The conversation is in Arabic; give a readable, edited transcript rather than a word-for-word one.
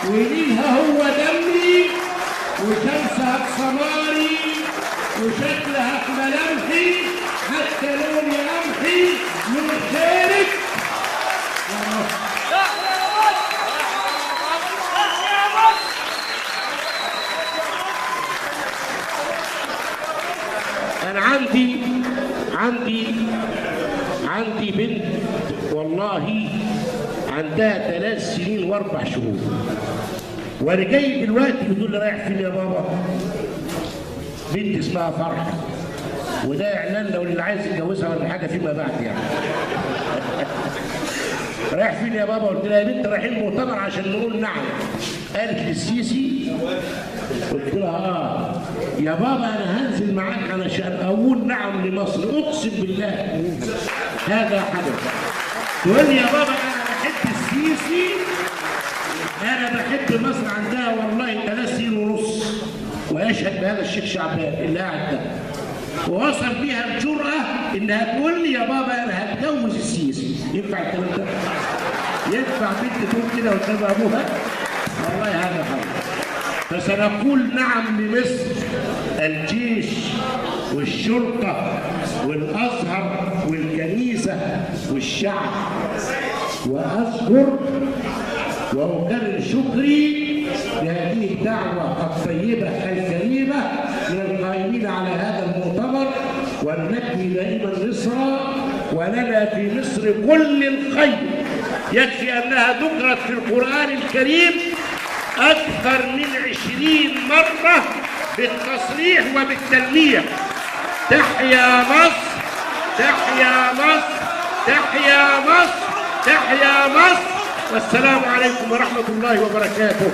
وليلها هو دمي وشمسها بسماري وشكلها بملامحي حتى لوني قمحي من خيرك يا مصر. أنا عندي بنت والله عندها 3 سنين و4 شهور، وانا جاي دلوقتي بتقول لي رايح فين يا بابا؟ بنت اسمها فرحه، وده اعلان لو اللي عايز يتجوزها ولا حاجه فيما بعد يعني. رايح فين يا بابا؟ قلت لها يا بنت رايحين مؤتمر عشان نقول نعم. قالت لي السيسي؟ قلت لها يا بابا انا هنزل معاك علشان اقول نعم لمصر، اقسم بالله هذا حدث. تقول لي يا بابا انا بحب السيسي، انا بحب مصر. عندها والله 3 سنين ونص، ويشهد بهذا الشيخ شعبان اللي قاعد ده، ووصل بيها الجرأة انها تقول لي يا بابا انا هتجوز السيسي. ينفع الكلام ده؟ ينفع بنت تقول كده قدام ابوها؟ والله هذا حرام. فسنقول نعم لمصر، الجيش والشرطة والأزهر والكنيسة والشعب. وأذكر وأكرر شكري لهذه الدعوة الطيبة الكريمة من القائمين على هذا المؤتمر، ونبني دائما مصر، ولنا في مصر كل الخير. يكفي أنها ذكرت في القرآن الكريم أكثر من 20 مرة بالتصريح وبالتلميح. تحيا مصر، تحيا مصر، تحيا مصر، تحيا مصر. والسلام عليكم ورحمة الله وبركاته.